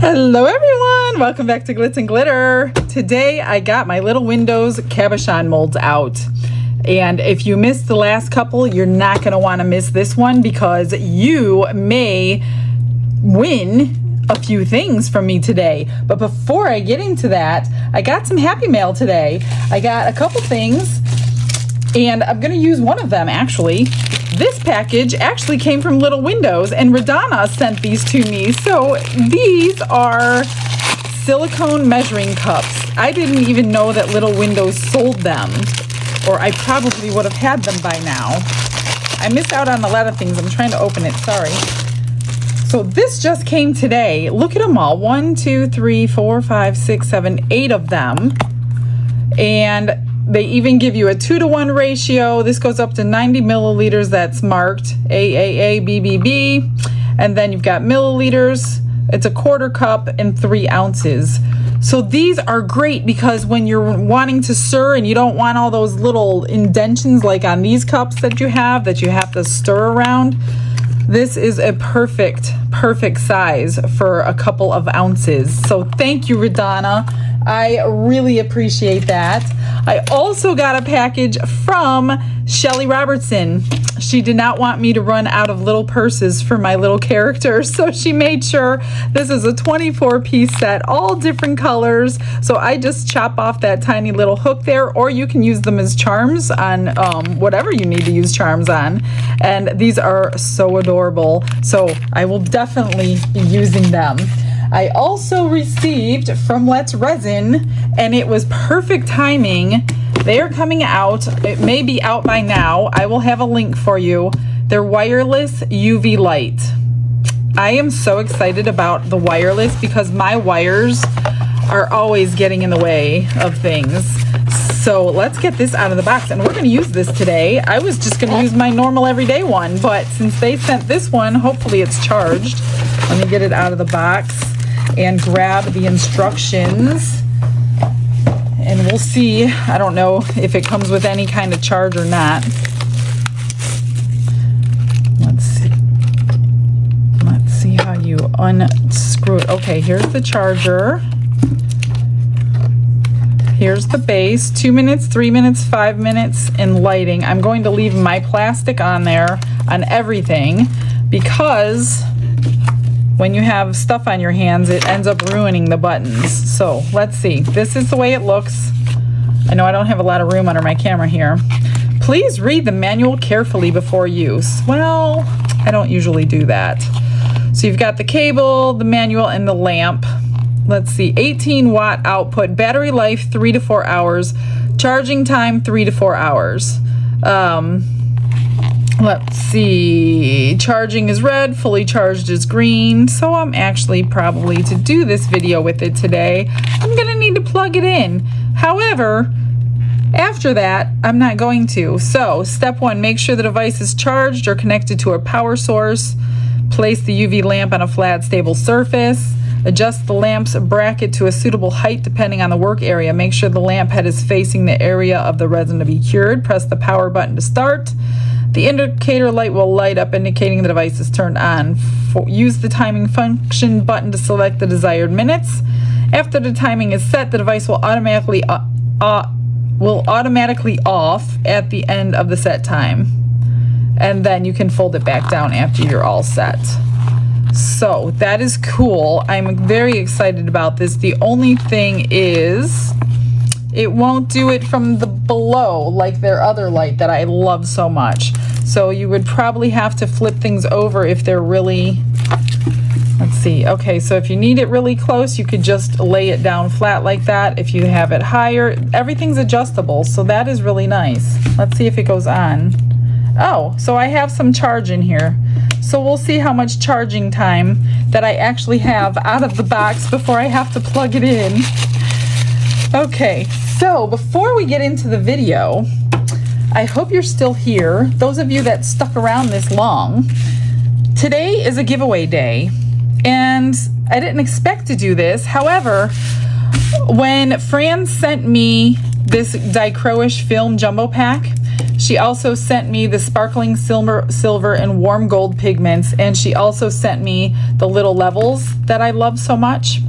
Hello everyone, welcome back to Glitz and Glitter. Today I got my little windows cabochon molds out. And if you missed the last couple, you're not going to want to miss this one because you may win a few things from me today. But before I get into that, I got some happy mail today. I got a couple things and I'm going to use one of them actually. This package actually came from Little Windows and Radana sent these to me. So these are silicone measuring cups. I didn't even know that Little Windows sold them, or I probably would have had them by now. I missed out on a lot of things. I'm trying to open it, sorry. So this just came today. Look at them all. 1, 2, 3, 4, 5, 6, 7, 8 of them. And they even give you a 2-to-1 ratio. This goes up to 90 milliliters. That's marked AAA, BBB. And then you've got milliliters. It's a quarter cup and 3 ounces. So these are great because when you're wanting to stir and you don't want all those little indentions like on these cups that you have to stir around, this is a perfect size for a couple of ounces. So thank you, Radana. I really appreciate that. I also got a package from Shelly Robertson. She did not want me to run out of little purses for my little characters, so she made sure this is a 24-piece set, all different colors. So I just chop off that tiny little hook there, or you can use them as charms on whatever you need to use charms on. And these are so adorable, so I will definitely be using them. I also received from Let's Resin, and it was perfect timing. They are coming out. It may be out by now. I will have a link for you. They're wireless UV light. I am so excited about the wireless because my wires are always getting in the way of things. So let's get this out of the box, and we're going to use this today. I was just going to use my normal everyday one, but since they sent this one, hopefully it's charged. Let me get it out of the box and grab the instructions, and we'll see. I don't know if it comes with any kind of charge or not. Let's see how you unscrew it. Okay, here's the charger. Here's the base, 2 minutes, 3 minutes, 5 minutes in lighting. I'm going to leave my plastic on there on everything because when you have stuff on your hands, it ends up ruining the buttons. So let's see. This is the way it looks. I know I don't have a lot of room under my camera here. Please read the manual carefully before use. Well, I don't usually do that. So you've got the cable, the manual, and the lamp. Let's see, 18 watt output, battery life 3 to 4 hours, charging time 3 to 4 hours. Let's see, charging is red, fully charged is green. So I'm actually probably, to do this video with it today, I'm gonna need to plug it in. However, after that, I'm not going to. So step 1, make sure the device is charged or connected to a power source. Place the UV lamp on a flat, stable surface. Adjust the lamp's bracket to a suitable height depending on the work area. Make sure the lamp head is facing the area of the resin to be cured. Press the power button to start. The indicator light will light up indicating the device is turned on. Use the timing function button to select the desired minutes. After the timing is set, the device will automatically off at the end of the set time. And then you can fold it back down after you're all set. So that is cool. I'm very excited about this. The only thing is it won't do it from the below like their other light that I love so much. So you would probably have to flip things over if they're really, let's see. Okay, so if you need it really close, you could just lay it down flat like that. If you have it higher, everything's adjustable. So that is really nice. Let's see if it goes on. Oh, so I have some charge in here. So we'll see how much charging time that I actually have out of the box before I have to plug it in. Okay, so before we get into the video, I hope you're still here. Those of you that stuck around this long, today is a giveaway day, and I didn't expect to do this. However, when Fran sent me this dichroish film jumbo pack, She also sent me the sparkling silver and warm gold pigments, and she also sent me the little levels that I love so much.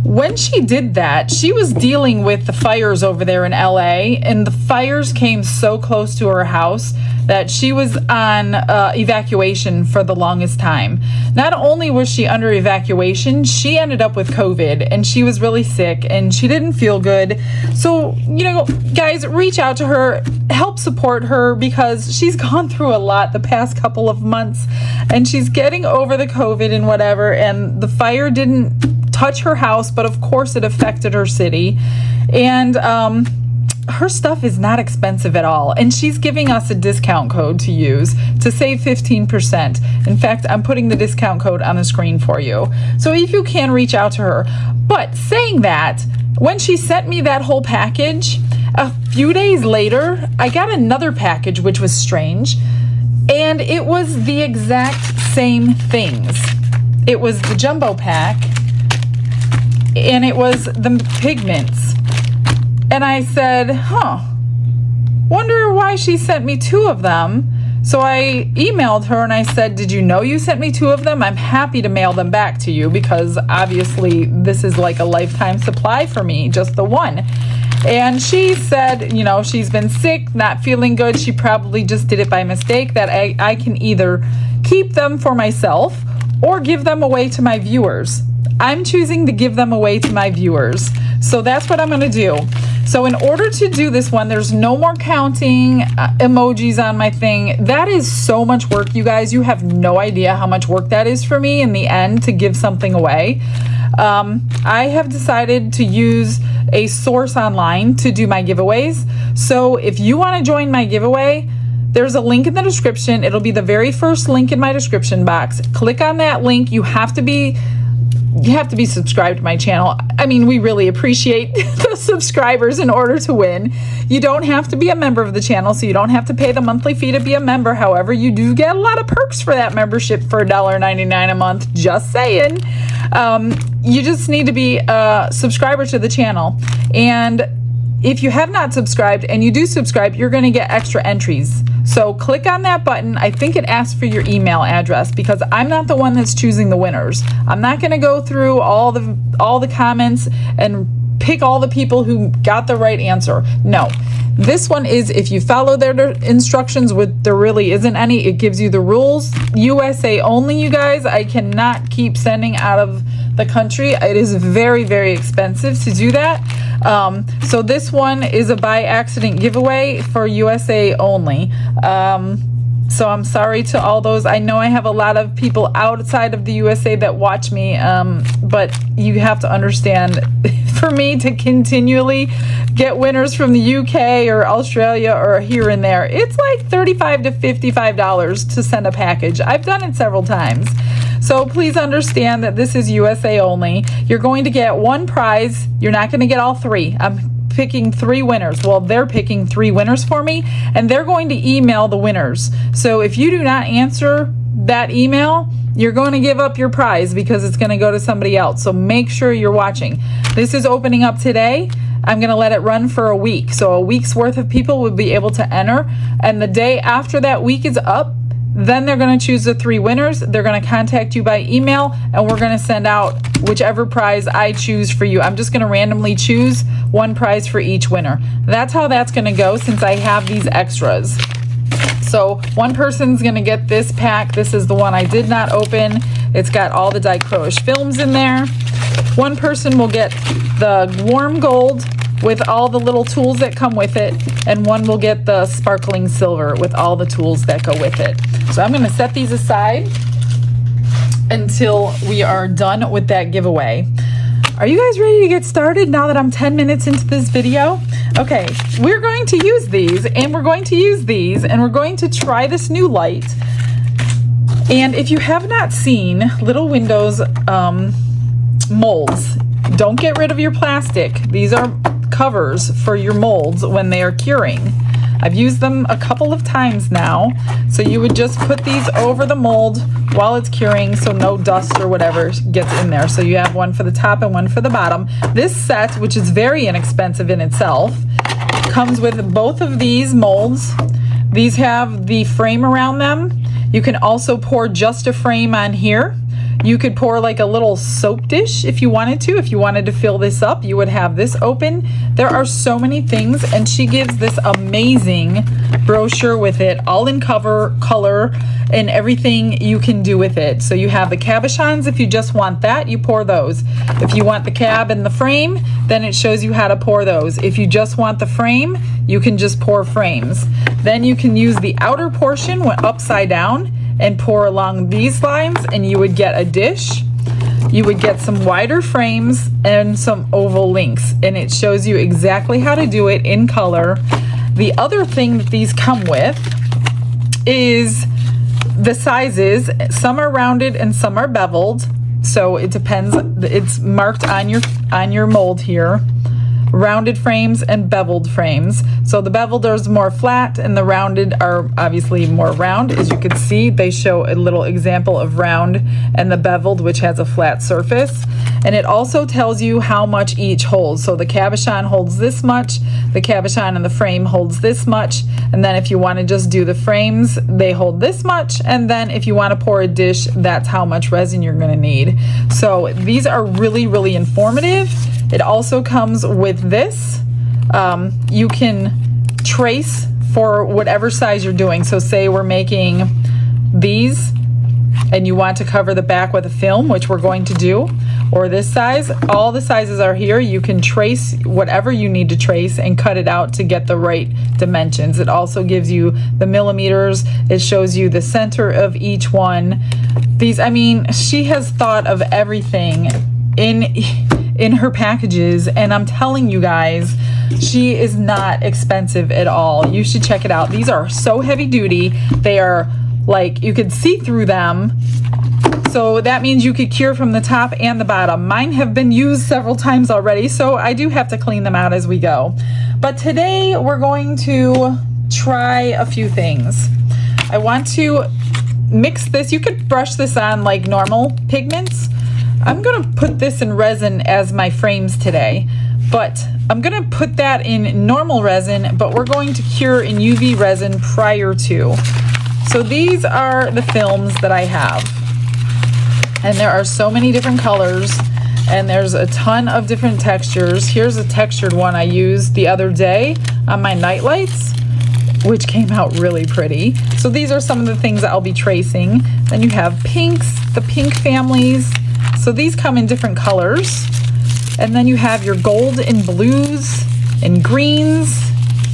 When she did that, she was dealing with the fires over there in LA, and the fires came so close to her house that she was on evacuation for the longest time. Not only was she under evacuation, she ended up with COVID, and she was really sick and she didn't feel good. So, you know, guys, reach out to her, help support her, because she's gone through a lot the past couple of months, and she's getting over the COVID and whatever, and the fire didn't touch her house, but of course it affected her city. And her stuff is not expensive at all, and she's giving us a discount code to use to save 15%. In fact, I'm putting the discount code on the screen for you, so if you can, reach out to her. But saying that, when she sent me that whole package, a few days later I got another package, which was strange, and it was the exact same things. It was the jumbo pack, and it was the pigments. And I said, wonder why she sent me 2 of them. So I emailed her and I said, did you know you sent me 2 of them? I'm happy to mail them back to you, because obviously this is like a lifetime supply for me, just the one. And she said, you know, she's been sick, not feeling good. She probably just did it by mistake, that I can either keep them for myself or give them away to my viewers. I'm choosing to give them away to my viewers. So that's what I'm going to do. So in order to do this one, there's no more counting emojis on my thing. That is so much work, you guys. You have no idea how much work that is for me in the end to give something away. I have decided to use a source online to do my giveaways. So if you want to join my giveaway, there's a link in the description. It'll be the very first link in my description box. Click on that link. You have to be subscribed to my channel. I mean, we really appreciate the subscribers in order to win. You don't have to be a member of the channel, so you don't have to pay the monthly fee to be a member. However, you do get a lot of perks for that membership for $1.99 a month. Just saying. You just need to be a subscriber to the channel. And if you have not subscribed and you do subscribe, you're going to get extra entries. So click on that button. I think it asks for your email address, because I'm not the one that's choosing the winners. I'm not going to go through all the comments and pick all the people who got the right answer. No. This one is, if you follow their instructions, there really isn't any. It gives you the rules. USA only, you guys. I cannot keep sending out of the country. It is very, very expensive to do that. So this one is a by accident giveaway for USA only. So I'm sorry to all those. I know I have a lot of people outside of the USA that watch me, but you have to understand, for me to continually get winners from the UK or Australia or here and there, it's like $35 to $55 to send a package. I've done it several times. So please understand that this is USA only. You're going to get 1 prize. You're not going to get all 3. I'm picking 3 winners. Well, they're picking 3 winners for me, and they're going to email the winners. So if you do not answer that email, you're going to give up your prize, because it's going to go to somebody else. So make sure you're watching. This is opening up today. I'm going to let it run for a week. So a week's worth of people will be able to enter. And the day after that week is up, then they're going to choose the 3 winners. They're going to contact you by email, and we're going to send out whichever prize I choose for you. I'm just going to randomly choose 1 prize for each winner. That's how that's going to go, since I have these extras. So 1 person's going to get this pack. This is the one I did not open. It's got all the dichroic films in there. 1 person will get the warm gold with all the little tools that come with it, and 1 will get the sparkling silver with all the tools that go with it. So I'm going to set these aside until we are done with that giveaway. Are you guys ready to get started now that I'm 10 minutes into this video? Okay, we're going to use these, and we're going to use these, and we're going to try this new light. And if you have not seen Little Windows molds, don't get rid of your plastic. These are covers for your molds when they are curing. I've used them a couple of times now. So you would just put these over the mold while it's curing, so no dust or whatever gets in there. So you have 1 for the top and 1 for the bottom. This set, which is very inexpensive in itself, Comes with both of these molds. These have the frame around them. You can also pour just a frame on here. You could pour like a little soap dish if you wanted to. If you wanted to fill this up, you would have this open. There are so many things, and she gives this amazing brochure with it, all in color and everything you can do with it. So you have the cabochons. If you just want that, you pour those. If you want the cab and the frame, then it shows you how to pour those. If you just want the frame, you can just pour frames. Then you can use the outer portion upside down and pour along these lines, and you would get a dish. You would get some wider frames and some oval links, and it shows you exactly how to do it in color. The other thing that these come with is the sizes. Some are rounded and some are beveled, so it depends. It's marked on your mold here. Rounded frames and beveled frames. So the beveled are more flat and the rounded are obviously more round. As you can see, they show a little example of round and the beveled, which has a flat surface. And it also tells you how much each holds. So the cabochon holds this much, the cabochon and the frame holds this much, and then if you want to just do the frames, they hold this much, and then if you want to pour a dish, that's how much resin you're going to need. So these are really, really informative. It also comes with this. You can trace for whatever size you're doing. So say we're making these and you want to cover the back with a film, which we're going to do, or this size. All the sizes are here. You can trace whatever you need to trace and cut it out to get the right dimensions. It also gives you the millimeters. It shows you the center of each one. These, I mean, she has thought of everything in her packages, and I'm telling you guys, she is not expensive at all. You should check it out. These are so heavy duty. They are like, you could see through them. So that means you could cure from the top and the bottom. Mine have been used several times already, so I do have to clean them out as we go. But today we're going to try a few things. I want to mix this. You could brush this on like normal pigments. I'm gonna put this in resin as my frames today, but I'm gonna put that in normal resin, but we're going to cure in UV resin prior to. So these are the films that I have, and there are so many different colors, and there's a ton of different textures. Here's a textured one I used the other day on my night lights, which came out really pretty. So these are some of the things that I'll be tracing. Then you have pinks, the pink families. So these come in different colors. And then you have your gold and blues and greens.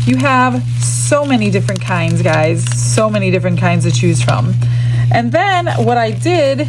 You have so many different kinds, guys. So many different kinds to choose from. And then what I did,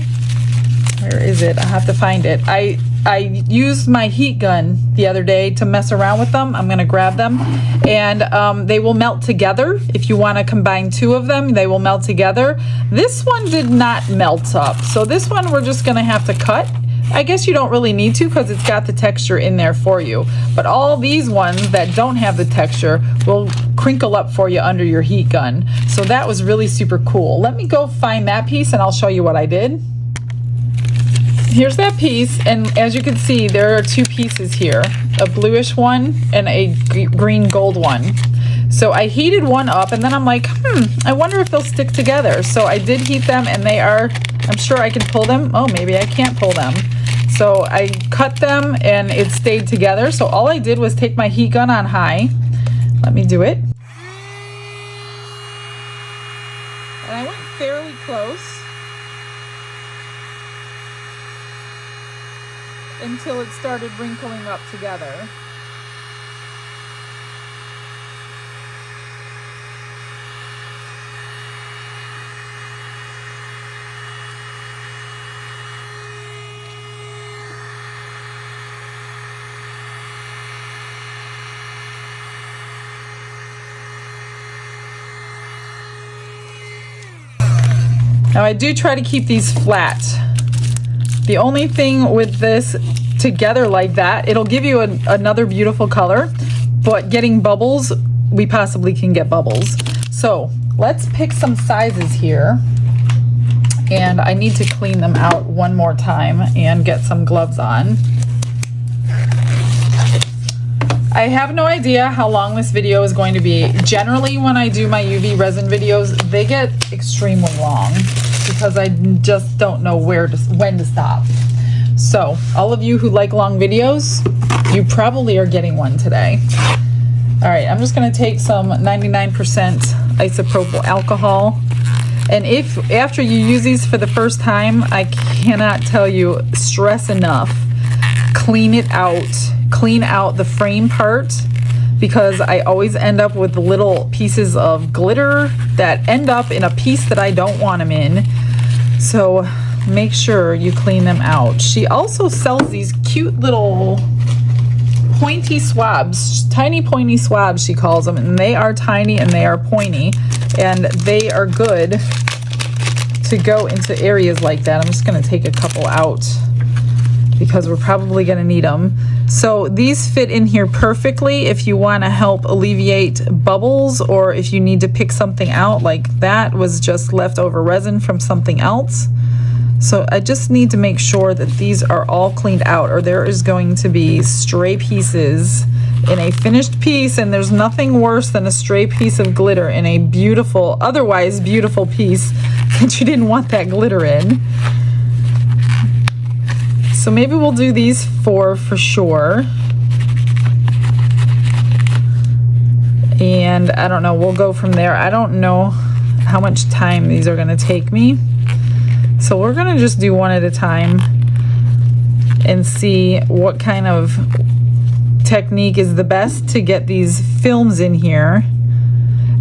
where is it? I have to find it. I used my heat gun the other day to mess around with them. I'm gonna grab them, and they will melt together. If you wanna combine two of them, they will melt together. This one did not melt up, so this one we're just gonna have to cut. I guess you don't really need to because it's got the texture in there for you. But all these ones that don't have the texture will crinkle up for you under your heat gun. So that was really super cool. Let me go find that piece and I'll show you what I did. Here's that piece, and as you can see, there are two pieces here, a bluish one and a green gold one. So I heated one up, and then I'm like, I wonder if they'll stick together. So I did heat them, and they are, I'm sure I can pull them. Oh, maybe I can't pull them. So I cut them, and it stayed together. So all I did was take my heat gun on high. Let me do it. And I went fairly close until it started wrinkling up together. Now I do try to keep these flat. The only thing with this together like that, it'll give you another beautiful color, but getting bubbles, we possibly can get bubbles. So let's pick some sizes here, and I need to clean them out one more time and get some gloves on. I have no idea how long this video is going to be. Generally, when I do my UV resin videos, they get extremely long because I just don't know when to stop. So, all of you who like long videos, you probably are getting one today. All right, I'm just gonna take some 99% isopropyl alcohol. And if after you use these for the first time, I cannot tell you, stress enough, clean it out. Clean out the frame part, because I always end up with little pieces of glitter that end up in a piece that I don't want them in. So make sure you clean them out. She also sells these cute little pointy swabs, tiny pointy swabs she calls them, and they are tiny and they are pointy, and they are good to go into areas like that. I'm just going to take a couple out because we're probably going to need them. So these fit in here perfectly if you want to help alleviate bubbles, or if you need to pick something out, like that was just leftover resin from something else. So I just need to make sure that these are all cleaned out, or there is going to be stray pieces in a finished piece, and there's nothing worse than a stray piece of glitter in a beautiful, otherwise beautiful piece that you didn't want that glitter in. So maybe we'll do these four for sure. And I don't know, we'll go from there. I don't know how much time these are gonna take me. So we're gonna just do one at a time and see what kind of technique is the best to get these films in here.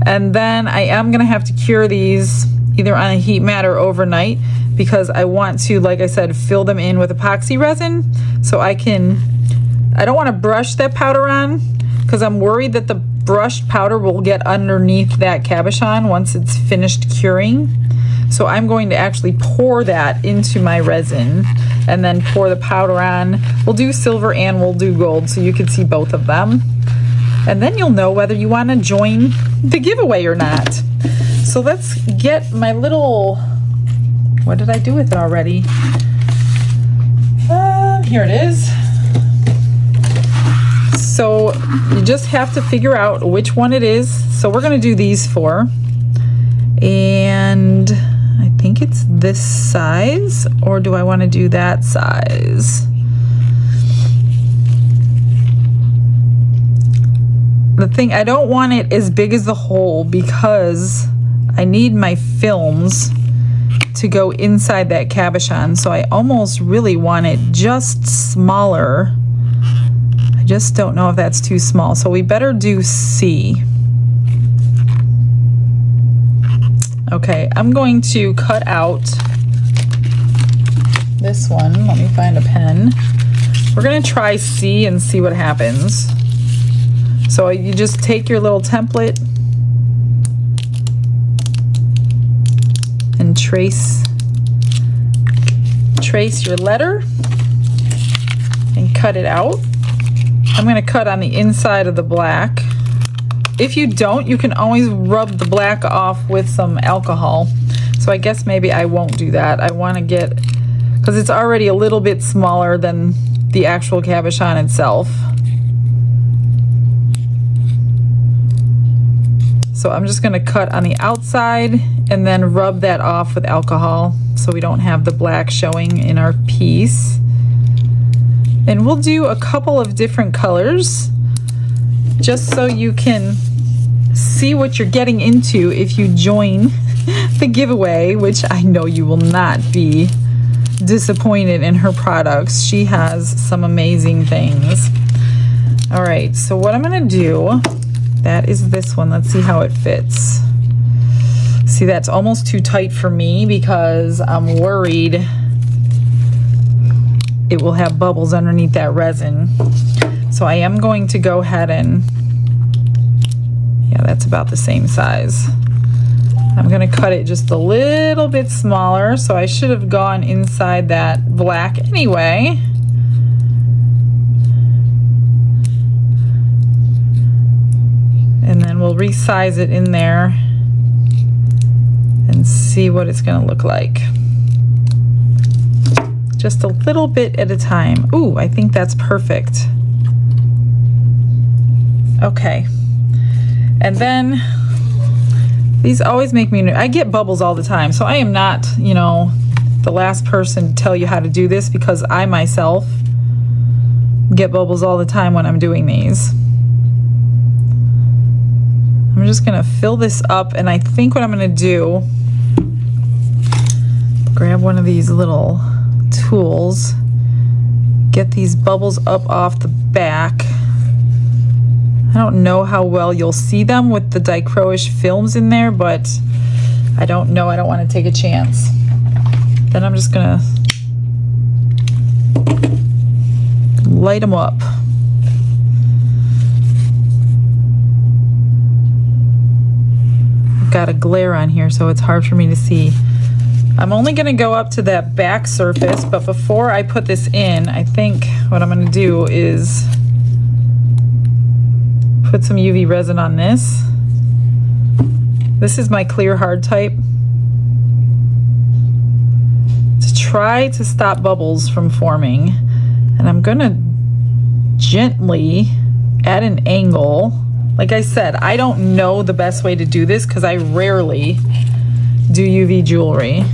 And then I am gonna have to cure these either on a heat mat or overnight, because I want to, like I said, fill them in with epoxy resin so I don't want to brush that powder on, because I'm worried that the brushed powder will get underneath that cabochon once it's finished curing. So I'm going to actually pour that into my resin and then pour the powder on. We'll do silver and we'll do gold so you can see both of them. And then you'll know whether you want to join the giveaway or not. So let's get my little, what did I do with it already? Here it is. So you just have to figure out which one it is. So we're going to do these four. And I think it's this size, or do I want to do that size? The thing, I don't want it as big as the hole because I need my films to go inside that cabochon, so I almost really want it just smaller. I just don't know if that's too small, so we better do C. Okay, I'm going to cut out this one. Let me find a pen. We're gonna try C and see what happens. So you just take your little template and trace your letter and cut it out. I'm going to cut on the inside of the black. If you don't, you can always rub the black off with some alcohol. So I guess maybe I won't do that. I want to get, because it's already a little bit smaller than the actual cabochon itself. So I'm just going to cut on the outside and then rub that off with alcohol so we don't have the black showing in our piece. And we'll do a couple of different colors just so you can see what you're getting into if you join the giveaway, which I know you will not be disappointed in her products. She has some amazing things. All right, so what I'm going to do, that is this one. Let's see how it fits. See, that's almost too tight for me because I'm worried it will have bubbles underneath that resin. So I am going to go ahead and, yeah, that's about the same size. I'm going to cut it just a little bit smaller, so I should have gone inside that black anyway. And then we'll resize it in there and see what it's going to look like. Just a little bit at a time. Ooh, I think that's perfect. Okay. And then these always make me, I get bubbles all the time, so I am not, you know, the last person to tell you how to do this, because I myself get bubbles all the time when I'm doing these. I'm just gonna fill this up, and I think what I'm gonna do, grab one of these little tools, get these bubbles up off the back. I don't know how well you'll see them with the dichroish films in there, but I don't know. I don't want to take a chance. Then I'm just gonna light them up. I've got a glare on here, so it's hard for me to see. I'm only gonna go up to that back surface, but before I put this in, I think what I'm gonna do is put some UV resin on this. This is my clear hard type, to try to stop bubbles from forming. And I'm gonna gently, at an angle, like I said, I don't know the best way to do this because I rarely do UV jewelry.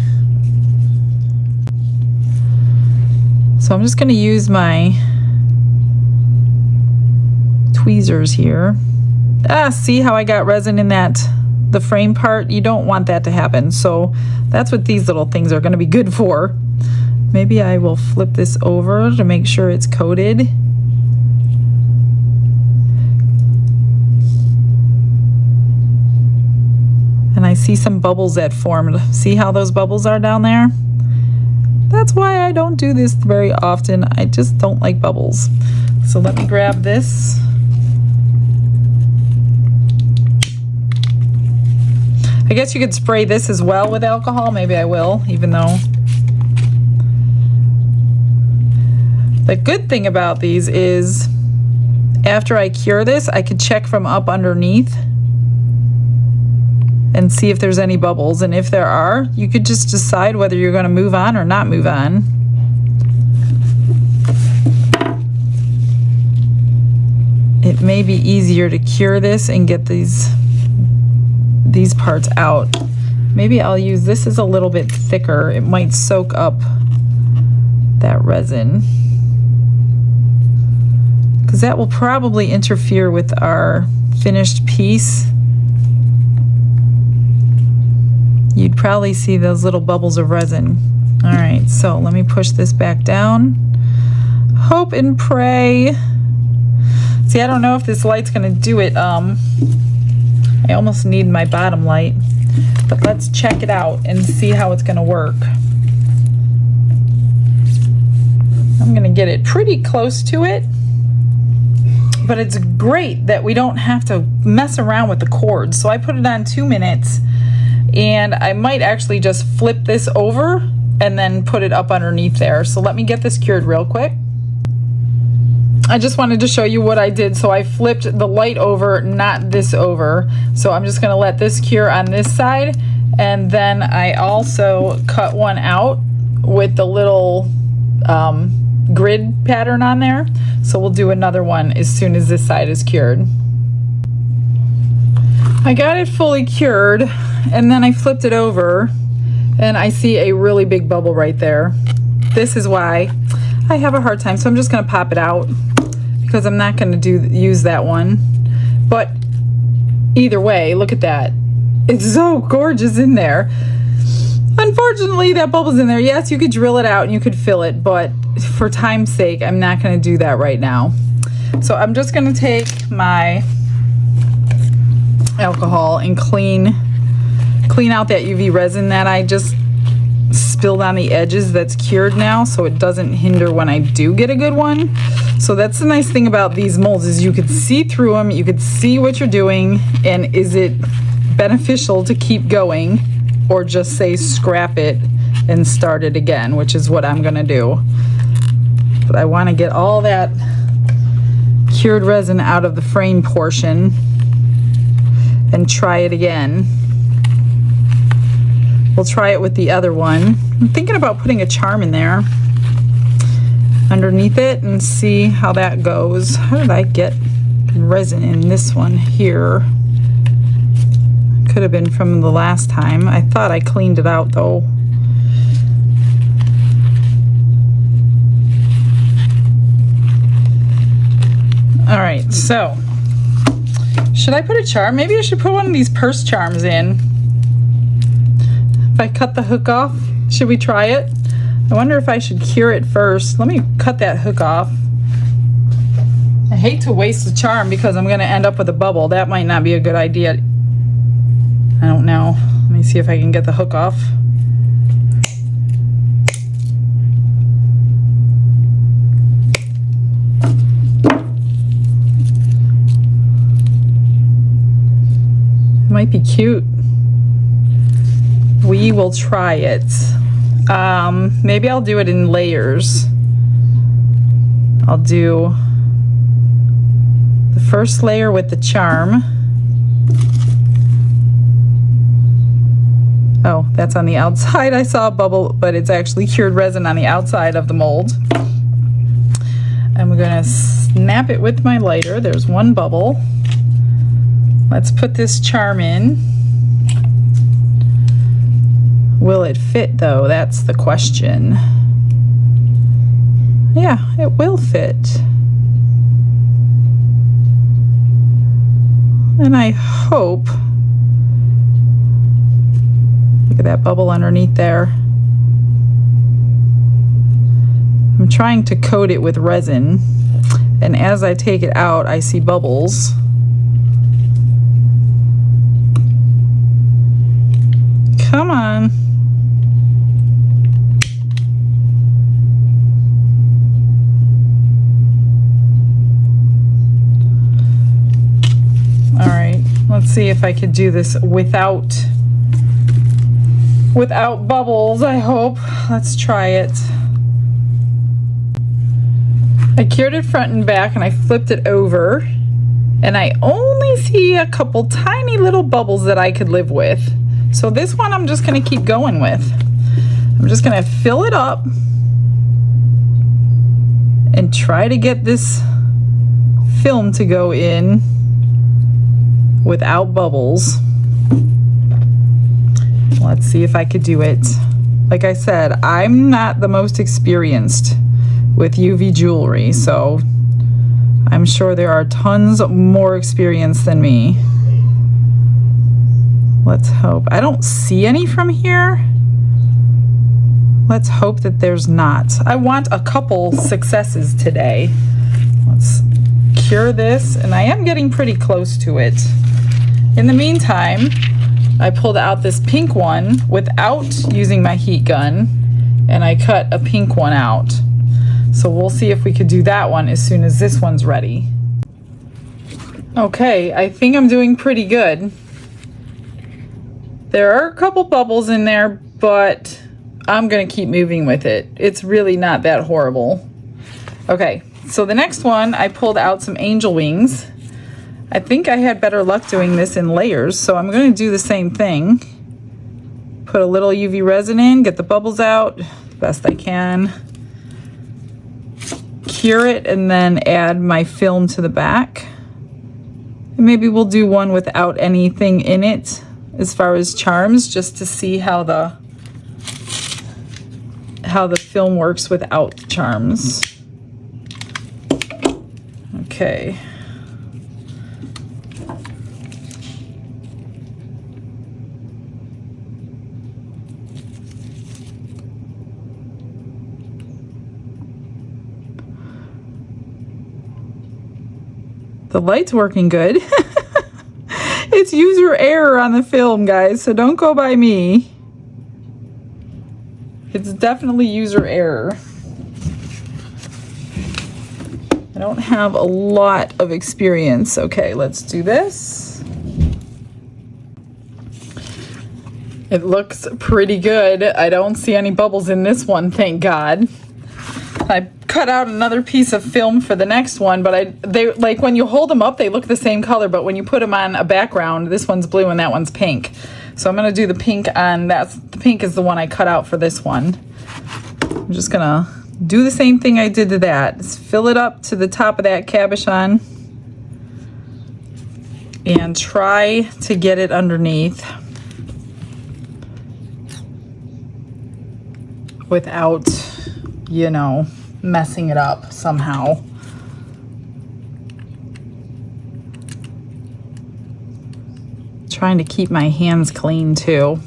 So I'm just gonna use my tweezers here. See how I got resin in the frame part? You don't want that to happen. So that's what these little things are going to be good for. Maybe I will flip this over to make sure it's coated. And I see some bubbles that formed. See how those bubbles are down there? That's why I don't do this very often. I just don't like bubbles. So let me grab this. I guess you could spray this as well with alcohol. Maybe I will, even though. The good thing about these is after I cure this, I could check from up underneath and see if there's any bubbles. And if there are, you could just decide whether you're going to move on or not move on. It may be easier to cure this and get these parts out. Maybe I'll use this is a little bit thicker. It might soak up that resin, because that will probably interfere with our finished piece. You'd probably see those little bubbles of resin. All right, so let me push this back down. Hope and pray. See, I don't know if this light's gonna do it. I almost need my bottom light, but let's check it out and see how it's gonna work. I'm gonna get it pretty close to it, but it's great that we don't have to mess around with the cords. So I put it on 2 minutes, and I might actually just flip this over and then put it up underneath there. So let me get this cured real quick. I just wanted to show you what I did. So I flipped the light over, not this over. So I'm just gonna let this cure on this side, and then I also cut one out with the little grid pattern on there. So we'll do another one as soon as this side is cured. I got it fully cured, and then I flipped it over, and I see a really big bubble right there. This is why I have a hard time. So I'm just gonna pop it out, because I'm not gonna use that one. But either way, look at that. It's so gorgeous in there. Unfortunately, that bubble's in there. Yes, you could drill it out and you could fill it, but for time's sake, I'm not gonna do that right now. So I'm just gonna take my alcohol and clean out that UV resin that I just spilled on the edges. That's cured now, so it doesn't hinder when I do get a good one. So that's the nice thing about these molds, is you could see through them, you could see what you're doing, and is it beneficial to keep going or just say scrap it and start it again, which is what I'm gonna do. But I want to get all that cured resin out of the frame portion and try it again. We'll try it with the other one. I'm thinking about putting a charm in there underneath it and see how that goes. How did I get resin in this one here. Could have been from the last time. I thought I cleaned it out though. All right, so should I put a charm? Maybe I should put one of these purse charms in. If I cut the hook off, should we try it? I wonder if I should cure it first. Let me cut that hook off. I hate to waste the charm because I'm gonna end up with a bubble. That might not be a good idea. I don't know. Let me see if I can get the hook off. Might be cute. We will try it. Maybe I'll do it in layers. I'll do the first layer with the charm. Oh, that's on the outside. I saw a bubble, but it's actually cured resin on the outside of the mold. And we're gonna snap it with my lighter. There's one bubble. Let's put this charm in. Will it fit though? That's the question. Yeah, it will fit. And I hope, look at that bubble underneath there. I'm trying to coat it with resin, and as I take it out, I see bubbles. Come on. All right, let's see if I could do this without bubbles, I hope. Let's try it. I cured it front and back and I flipped it over, and I only see a couple tiny little bubbles that I could live with. So this one I'm just gonna keep going with. I'm just gonna fill it up and try to get this film to go in without bubbles. Let's see if I could do it. Like I said, I'm not the most experienced with UV jewelry, so I'm sure there are tons more experienced than me. Let's hope. I don't see any from here. Let's hope that there's not. I want a couple successes today. Let's cure this, and I am getting pretty close to it. In the meantime, I pulled out this pink one without using my heat gun, and I cut a pink one out. So we'll see if we could do that one as soon as this one's ready. Okay, I think I'm doing pretty good. There are a couple bubbles in there, but I'm gonna keep moving with it. It's really not that horrible. Okay, so the next one, I pulled out some angel wings. I think I had better luck doing this in layers, so I'm gonna do the same thing. Put a little UV resin in, get the bubbles out the best I can. Cure it, and then add my film to the back. And maybe we'll do one without anything in it as far as charms, just to see how the film works without charms. Okay. The light's working good. It's user error on the film, guys, so don't go by me. It's definitely user error. I don't have a lot of experience. Okay, let's do this. It looks pretty good. I don't see any bubbles in this one, thank God. I cut out another piece of film for the next one, but they like when you hold them up, they look the same color, but when you put them on a background, this one's blue and that one's pink. So I'm gonna do the pink on the pink is the one I cut out for this one. I'm just gonna do the same thing I did to that. Just fill it up to the top of that cabochon. and try to get it underneath without, you know, messing it up somehow. Trying to keep my hands clean too.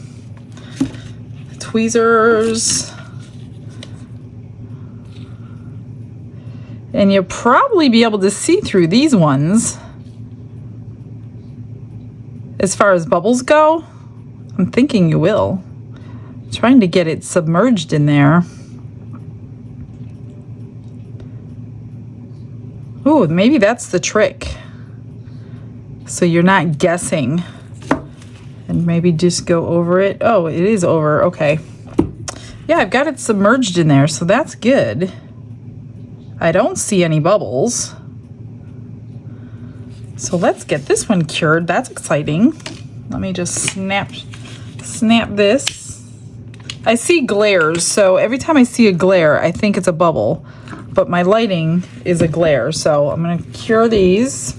Tweezers. And you'll probably be able to see through these ones. As far as bubbles go, I'm thinking you will. Trying to get it submerged in there. Ooh, maybe that's the trick. So you're not guessing. And maybe just go over it. Oh, it is over. Okay. Yeah, I've got it submerged in there, so that's good. I don't see any bubbles. So let's get this one cured. That's exciting. Let me just snap this. I see glares, so every time I see a glare, I think it's a bubble. But my lighting is a glare, so I'm gonna cure these.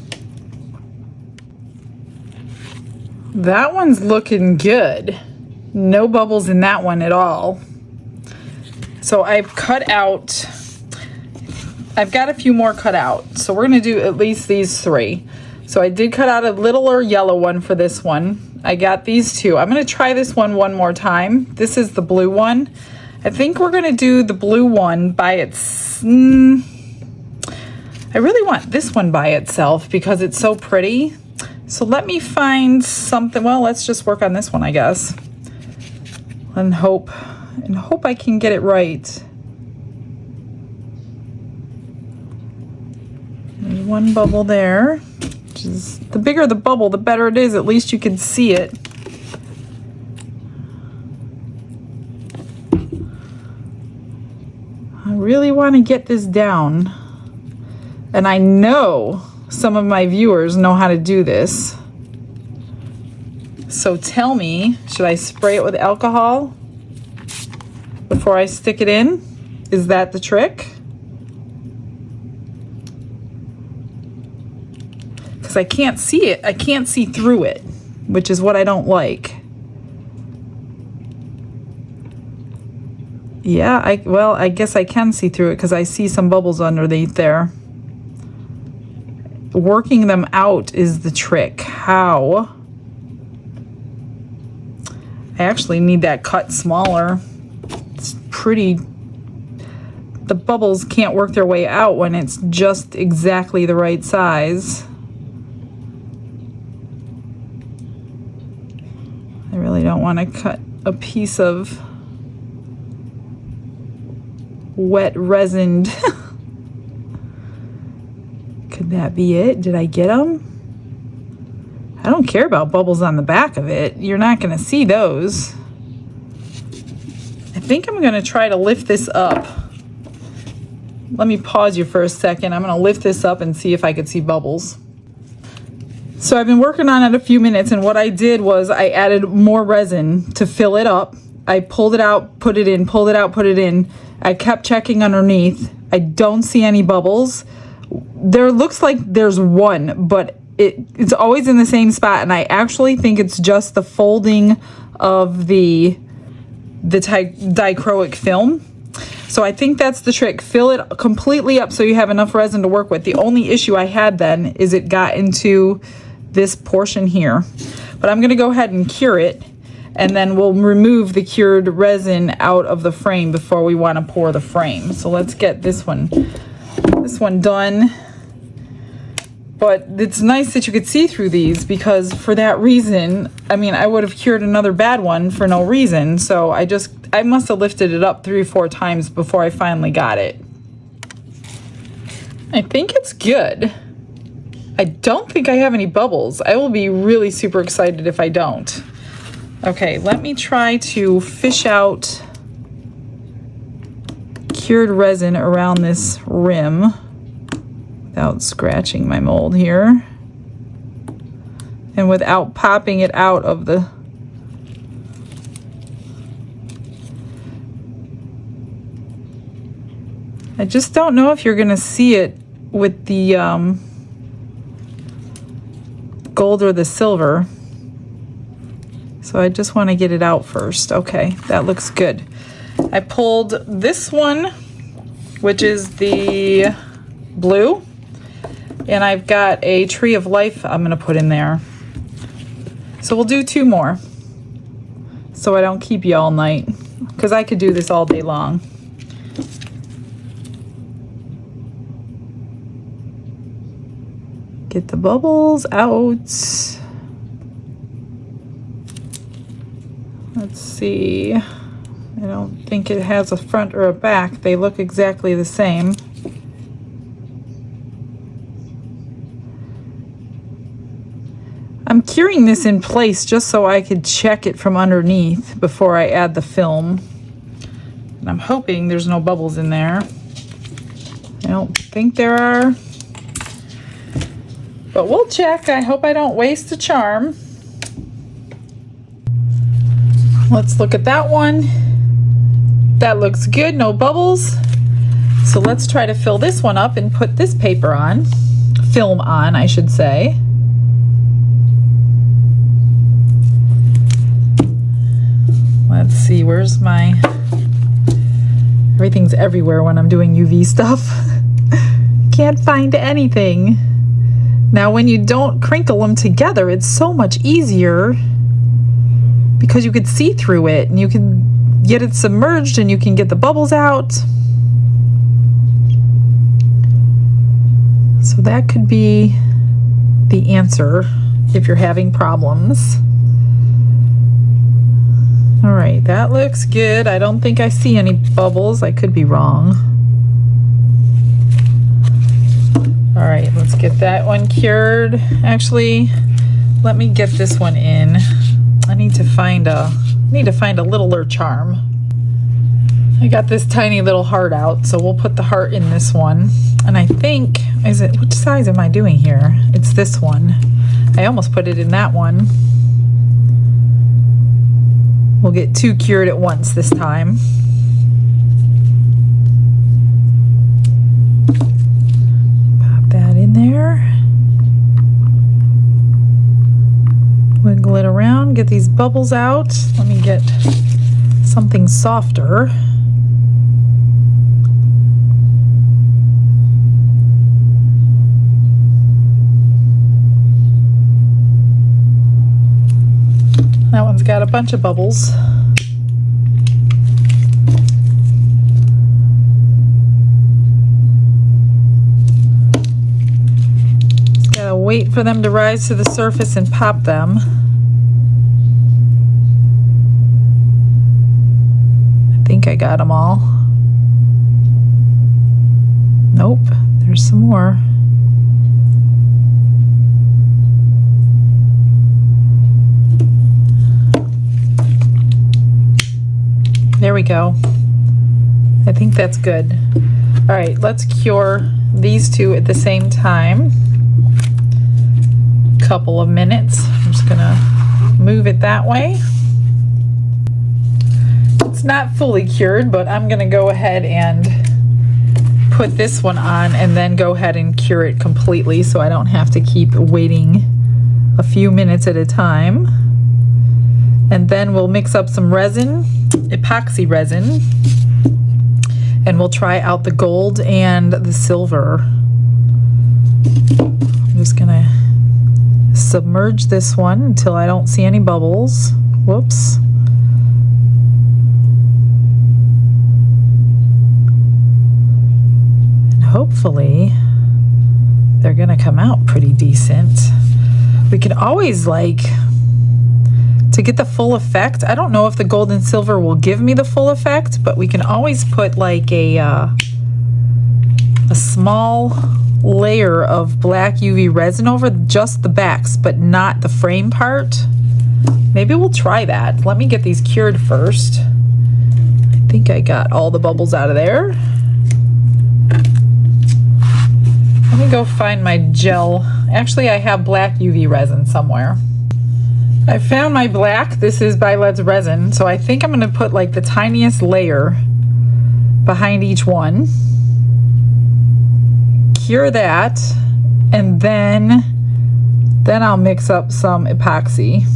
That one's looking good. No bubbles in that one at all. So I've cut out, I've got a few more cut out. So we're gonna do at least these 3. So I did cut out a littler yellow one for this one. I got these 2. I'm gonna try this one more time. This is the blue one. I think we're gonna do the blue one by its, I really want this one by itself because it's so pretty. So let me find something. Well, let's just work on this one, I guess. And hope I can get it right. There's one bubble there. Which is, the bigger the bubble, the better it is. At least you can see it. I really want to get this down. And I know some of my viewers know how to do this. So tell me, should I spray it with alcohol before I stick it in? Is that the trick? Because I can't see it. I can't see through it, which is what I don't like. Yeah, I guess I can see through it because I see some bubbles underneath there. Working them out is the trick. How? I actually need that cut smaller. It's pretty, the bubbles can't work their way out when it's just exactly the right size. I really don't want to cut a piece of wet resined. Could that be it? Did I get them? I don't care about bubbles on the back of it. You're not going to see those. I think I'm going to try to lift this up. Let me pause you for a second. I'm going to lift this up and see if I could see bubbles. So I've been working on it a few minutes, and what I did was I added more resin to fill it up. I pulled it out, put it in, pulled it out, put it in. I kept checking underneath. I don't see any bubbles. There looks like there's one, but it's always in the same spot, and I actually think it's just the folding of the dichroic film. So I think that's the trick. Fill it completely up so you have enough resin to work with. The only issue I had then is it got into this portion here. But I'm going to go ahead and cure it, and then we'll remove the cured resin out of the frame before we want to pour the frame. So let's get this one done. But it's nice that you could see through these, because for that reason, I mean, I would have cured another bad one for no reason. So I must have lifted it up 3 or 4 times before I finally got it. I think it's good. I don't think I have any bubbles. I will be really super excited if I don't. Okay, let me try to fish out cured resin around this rim without scratching my mold here, and without popping it out of the I just don't know if you're gonna see it with the gold or the silver. So I just want to get it out first. Okay, that looks good. I pulled this one, which is the blue, and I've got a Tree of Life I'm going to put in there. So we'll do 2 more so I don't keep you all night, because I could do this all day long. Get the bubbles out. Let's see. I don't think it has a front or a back. They look exactly the same. I'm curing this in place just so I could check it from underneath before I add the film. And I'm hoping there's no bubbles in there. I don't think there are. But we'll check. I hope I don't waste a charm. Let's look at that one. That looks good, no bubbles. So let's try to fill this one up and put this paper on. Film on, I should say. Let's see, where's my... Everything's everywhere when I'm doing UV stuff. Can't find anything. Now when you don't crinkle them together, it's so much easier because you could see through it and you can get it submerged and you can get the bubbles out. So that could be the answer if you're having problems. All right, that looks good. I don't think I see any bubbles. I could be wrong. All right, let's get that one cured. Actually, let me get this one in. I need to find a littler charm. I got this tiny little heart out, so we'll put the heart in this one. And I think, which size am I doing here? It's this one. I almost put it in that one. We'll get 2 cured at once this time. Pop that in there. Wiggle it around, get these bubbles out. Let me get something softer. That one's got a bunch of bubbles. Just gotta wait for them to rise to the surface and pop them. I think I got them all. Nope, there's some more. There we go. I think that's good. All right, let's cure these 2 at the same time. Couple of minutes. I'm just gonna move it that way. It's not fully cured, but I'm gonna go ahead and put this one on and then go ahead and cure it completely so I don't have to keep waiting a few minutes at a time. And then we'll mix up some resin, epoxy resin, and we'll try out the gold and the silver. I'm just gonna submerge this one until I don't see any bubbles. Whoops. And hopefully they're gonna come out pretty decent. We could always, like, to get the full effect, I don't know if the gold and silver will give me the full effect, but we can always put like a small layer of black UV resin over just the backs, but not the frame part. Maybe we'll try that. Let me get these cured first. I think I got all the bubbles out of there. Let me go find my gel. Actually, I have black UV resin somewhere. I found my black. This is by Let's Resin. So I think I'm going to put like the tiniest layer behind each one. Cure that. And then Then I'll mix up some epoxy.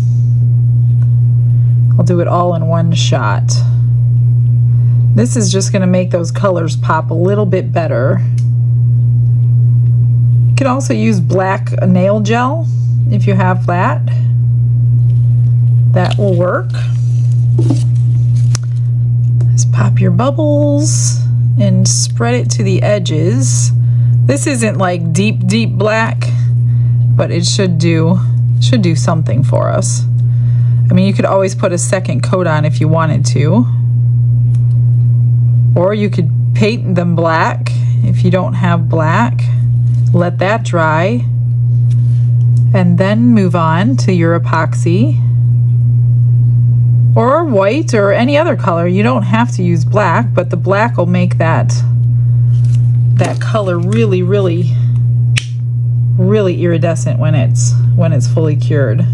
I'll do it all in one shot. This is just going to make those colors pop a little bit better. You can also use black nail gel if you have that. That will work. Just pop your bubbles and spread it to the edges. This isn't like deep, deep black, but it should do something for us. I mean, you could always put a second coat on if you wanted to. Or you could paint them black if you don't have black. Let that dry. And then move on to your epoxy. Or white or any other color. You don't have to use black, but the black will make that color really, really, really iridescent when it's fully cured.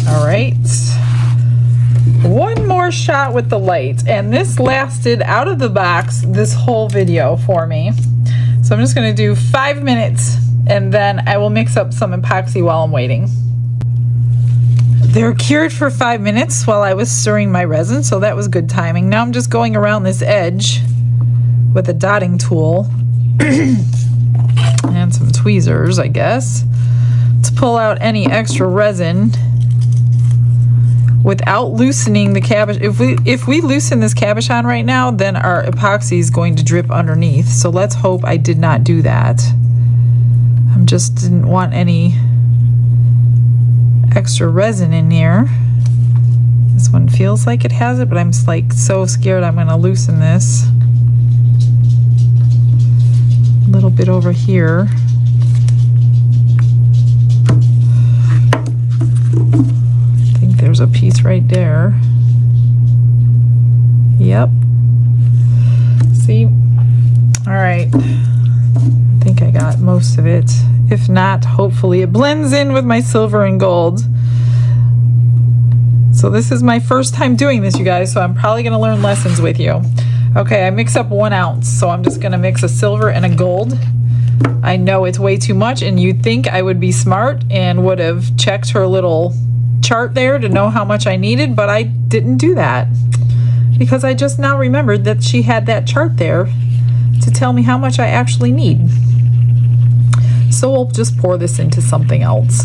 All right, one more shot with the light, and this lasted out of the box this whole video for me. So I'm just going to do 5 minutes, and then I will mix up some epoxy while I'm waiting. They're cured for 5 minutes while I was stirring my resin, so that was good timing. Now I'm just going around this edge with a dotting tool and some tweezers, I guess, to pull out any extra resin without loosening the cabochon. If we loosen this cabochon right now, then our epoxy is going to drip underneath. So let's hope I did not do that. I just didn't want any extra resin in here. This one feels like it has it, but I'm like so scared I'm gonna loosen this. A little bit over here. I think there's a piece right there. Yep. See? All right. I think I got most of it. If not, hopefully it blends in with my silver and gold. So this is my first time doing this, you guys, so I'm probably gonna learn lessons with you. Okay, I mix up 1 ounce, so I'm just gonna mix a silver and a gold. I know it's way too much, and you'd think I would be smart and would have checked her little chart there to know how much I needed, but I didn't do that because I just now remembered that she had that chart there to tell me how much I actually need. So we'll just pour this into something else.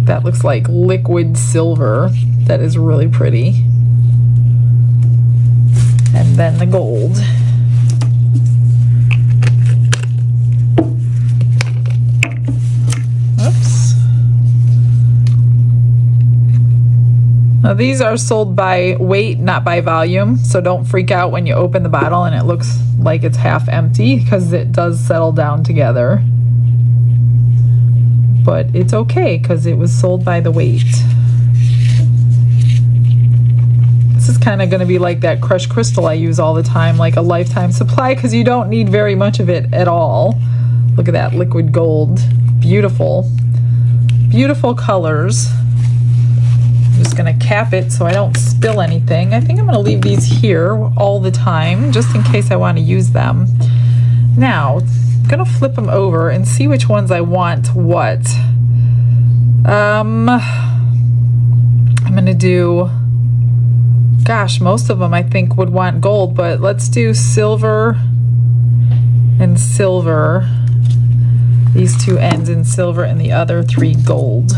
That looks like liquid silver. That is really pretty. And then the gold. Oops. Now these are sold by weight, not by volume, so don't freak out when you open the bottle and it looks like it's half empty, because it does settle down together. But it's okay because it was sold by the weight. This is kind of going to be like that crushed crystal I use all the time, like a lifetime supply, because you don't need very much of it at all. Look at that liquid gold. Beautiful. Beautiful colors. I'm just going to cap it so I don't spill anything. I think I'm going to leave these here all the time just in case I want to use them. Now, I'm going to flip them over and see which ones I want what. I'm going to do, gosh, most of them I think would want gold, but let's do silver and silver. These 2 ends in silver and the other 3 gold.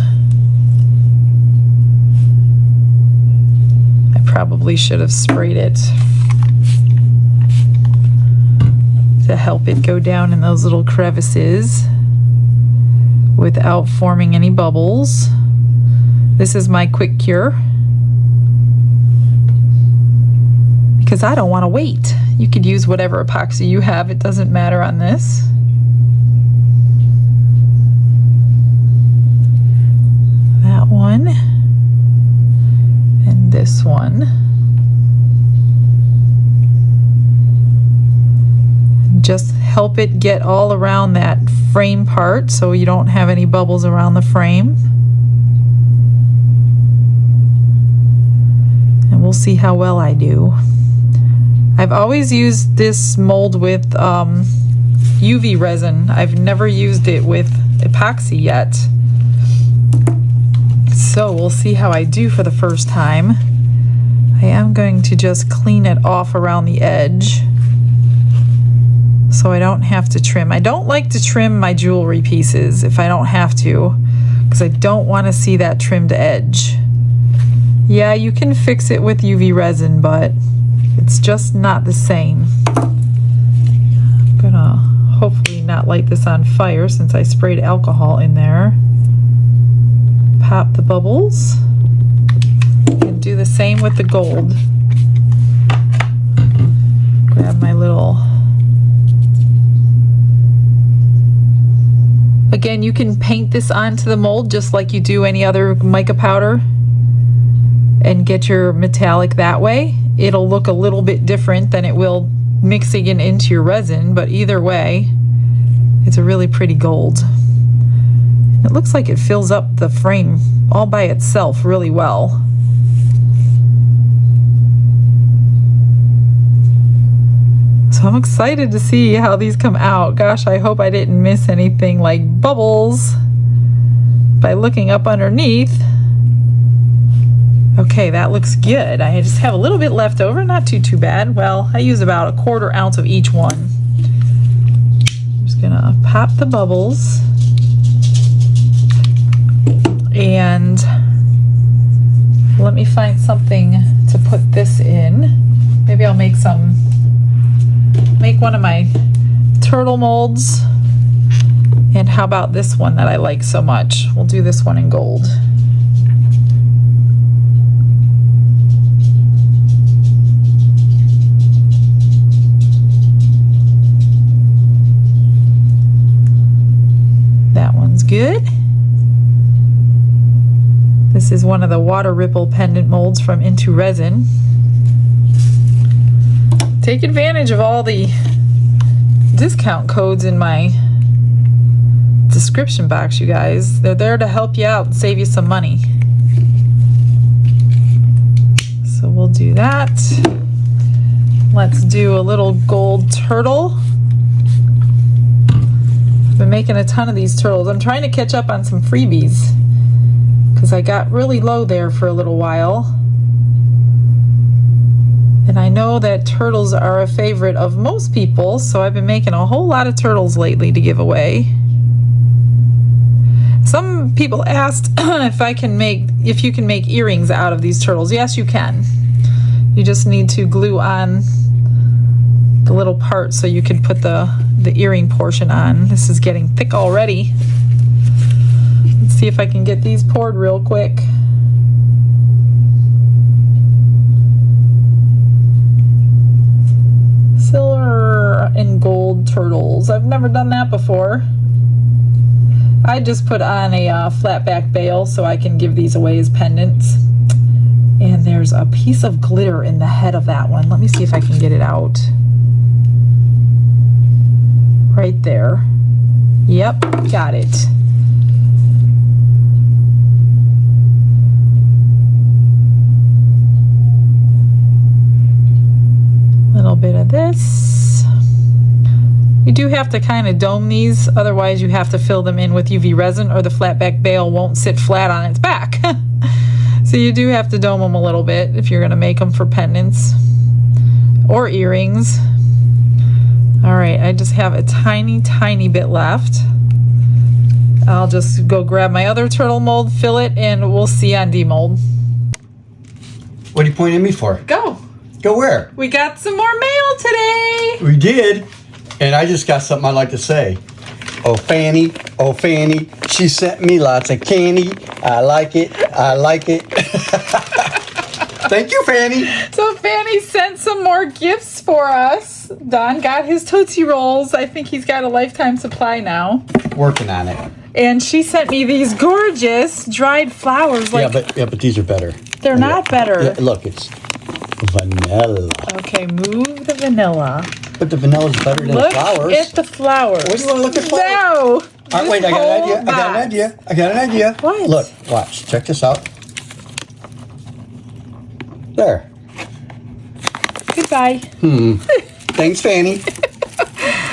I probably should have sprayed it to help it go down in those little crevices without forming any bubbles. This is my quick cure because I don't want to wait. You could use whatever epoxy you have, it doesn't matter on this. That one and this one. Just help it get all around that frame part so you don't have any bubbles around the frame. And we'll see how well I do. I've always used this mold with UV resin. I've never used it with epoxy yet. So we'll see how I do for the first time. I am going to just clean it off around the edge so I don't have to trim. I don't like to trim my jewelry pieces if I don't have to, because I don't want to see that trimmed edge. Yeah, you can fix it with UV resin, but it's just not the same. I'm gonna hopefully not light this on fire since I sprayed alcohol in there. Pop the bubbles. And do the same with the gold. Grab my little... Again, you can paint this onto the mold just like you do any other mica powder and get your metallic that way. It'll look a little bit different than it will mixing it into your resin, but either way, it's a really pretty gold. It looks like it fills up the frame all by itself really well. So I'm excited to see how these come out. Gosh, I hope I didn't miss anything like bubbles by looking up underneath. Okay, that looks good. I just have a little bit left over, not too bad. Well, I use about 1/4 ounce of each one. I'm just gonna pop the bubbles. And let me find something to put this in. Maybe I'll make one of my turtle molds. And how about this one that I like so much? We'll do this one in gold. That one's good. This is one of the water ripple pendant molds from Into Resin. Take advantage of all the discount codes in my description box, you guys. They're there to help you out and save you some money. So we'll do that. Let's do a little gold turtle. I've been making a ton of these turtles. I'm trying to catch up on some freebies because I got really low there for a little while. And I know that turtles are a favorite of most people, so I've been making a whole lot of turtles lately to give away. Some people asked if you can make earrings out of these turtles. Yes, you can. You just need to glue on the little part so you can put the earring portion on. This is getting thick already. Let's see if I can get these poured real quick. Silver and gold turtles. I've never done that before. I just put on a flat back bail so I can give these away as pendants. And there's a piece of glitter in the head of that one. Let me see if I can get it out. Right there. Yep, got it. Little bit of this. You do have to kind of dome these, otherwise you have to fill them in with UV resin or the flat back bail won't sit flat on its back. So you do have to dome them a little bit if you're going to make them for pendants or earrings. All right, I just have a tiny bit left. I'll just go grab my other turtle mold, fill it, and we'll see on demold. What are you pointing at me for? Go. Go where? We got some more mail today. We did. And I just got something I'd like to say. Oh, Fanny, she sent me lots of candy. I like it. Thank you, Fanny. So Fanny sent some more gifts for us. Don got his Tootsie Rolls. I think he's got a lifetime supply now. Working on it. And she sent me these gorgeous dried flowers. Yeah, but these are better. They're not better. Yeah, look, it's vanilla. Okay, move the vanilla. But the vanilla's better than the flowers. Look at the flowers. What do you want to look at flowers? No. All right, wait, I got an idea. What? Look, watch. Check this out. There. Goodbye. Thanks, Fanny.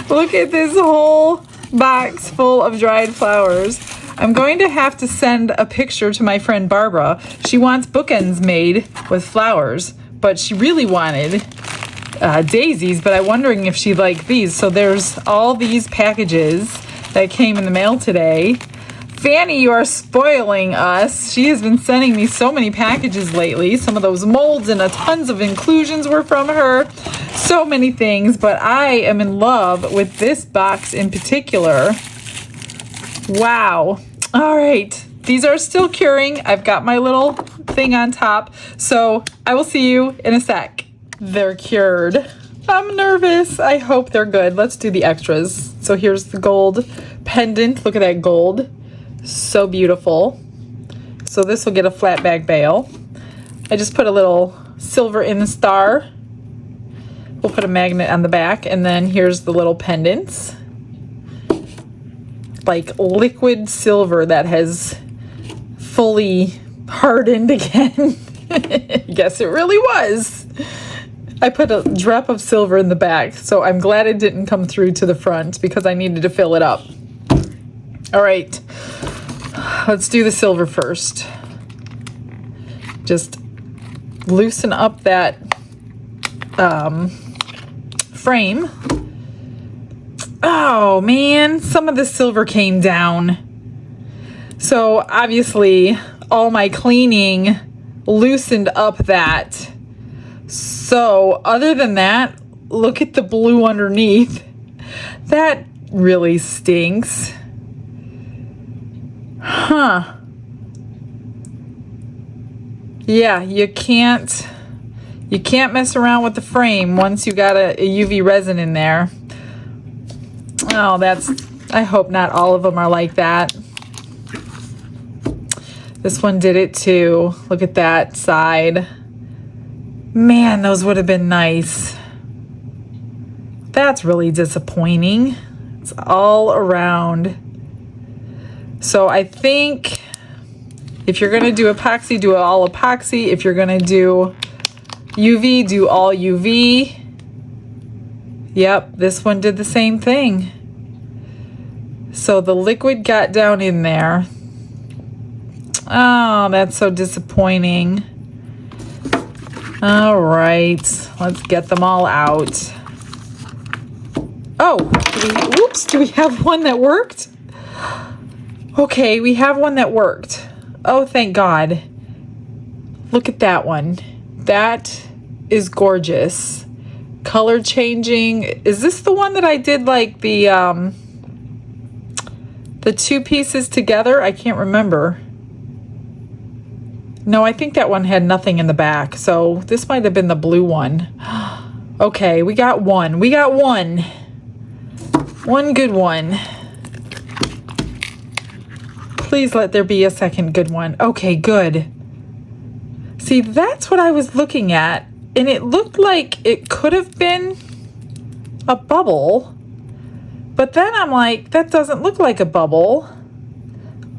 Look at this whole box full of dried flowers. I'm going to have to send a picture to my friend Barbara. She wants bookends made with flowers, but she really wanted daisies, but I'm wondering if she'd like these. So there's all these packages that came in the mail today. Fanny, you are spoiling us. She has been sending me so many packages lately. Some of those molds and tons of inclusions were from her. So many things, but I am in love with this box in particular. Wow. All right. These are still curing. I've got my little thing on top. So I will see you in a sec. They're cured. I'm nervous. I hope they're good. Let's do the extras. So here's the gold pendant. Look at that gold. So beautiful. So this will get a flat back bail. I just put a little silver in the star. We'll put a magnet on the back, and then here's the little pendants. Like liquid silver that has fully hardened again. Yes, it really was. I put a drop of silver in the back, so I'm glad it didn't come through to the front because I needed to fill it up. All right, let's do the silver first. Just loosen up that frame. Oh man, some of the silver came down. So obviously all my cleaning loosened up that. So other than that, look at the blue underneath. That really stinks. Huh. Yeah, you can't mess around with the frame once you got a UV resin in there. Oh, I hope not all of them are like that. This one did it too. Look at that side. Man, those would have been nice. That's really disappointing. It's all around. So I think if you're gonna do epoxy, do all epoxy. If you're gonna do UV, do all UV. Yep, this one did the same thing. So the liquid got down in there. Oh, that's so disappointing. All right, let's get them all out. Oh, do we have one that worked? Okay, we have one that worked. Oh, thank God. Look at that one. That is gorgeous. Color changing. Is this the one that I did like the two pieces together? I can't remember. No, I think that one had nothing in the back. So this might have been the blue one. Okay, we got one. We got one. One good one. Please let there be a second good one. Okay, good. See, that's what I was looking at. And it looked like it could have been a bubble. But then I'm like, that doesn't look like a bubble.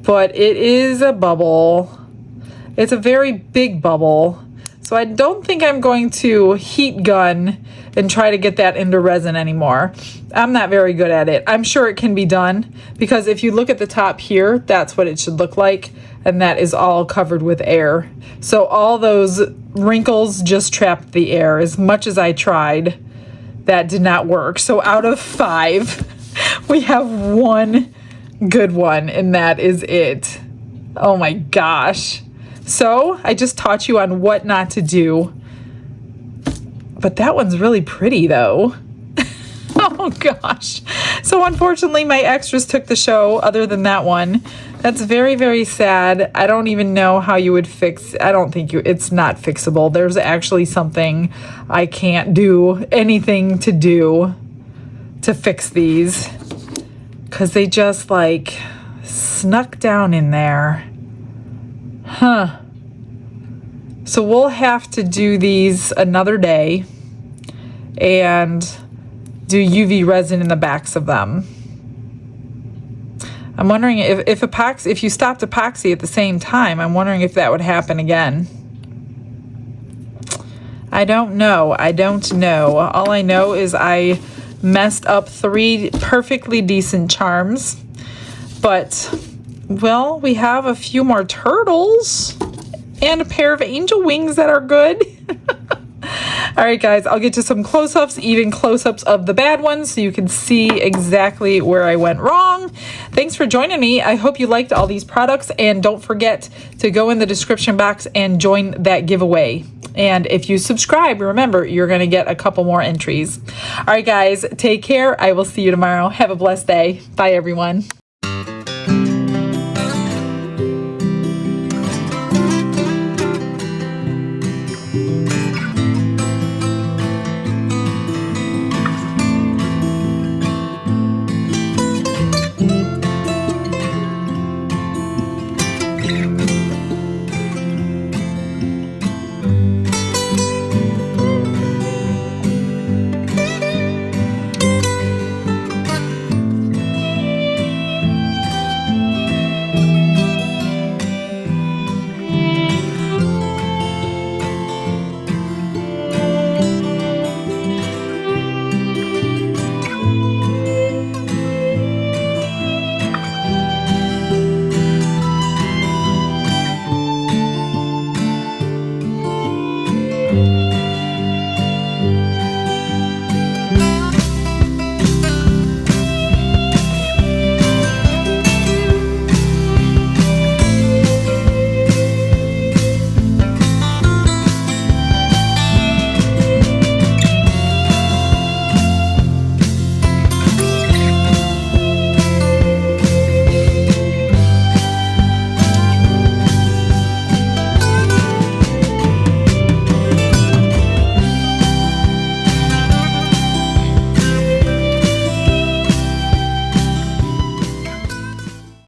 But it is a bubble. It's a very big bubble. So I don't think I'm going to heat gun and try to get that into resin anymore. I'm not very good at it. I'm sure it can be done because if you look at the top here, that's what it should look like. And that is all covered with air. So all those wrinkles just trapped the air. As much as I tried, that did not work. So out of 5, we have one good one, and that is it. Oh my gosh. So I just taught you on what not to do. But that one's really pretty though. Oh gosh. So unfortunately my extras took the show other than that one. That's very, very sad. I don't even know how you would fix. I don't think it's not fixable. There's actually something I can't do anything to do to fix these. Cause they just like snuck down in there. Huh. So we'll have to do these another day and do UV resin in the backs of them. I'm wondering if you stopped epoxy at the same time, I'm wondering if that would happen again. I don't know. All I know is I messed up 3 perfectly decent charms. But, well, we have a few more turtles and a pair of angel wings that are good. All right, guys, I'll get to some close-ups, even close-ups of the bad ones, so you can see exactly where I went wrong. Thanks for joining me. I hope you liked all these products, and don't forget to go in the description box and join that giveaway. And if you subscribe, remember, you're going to get a couple more entries. All right, guys, take care. I will see you tomorrow. Have a blessed day. Bye, everyone.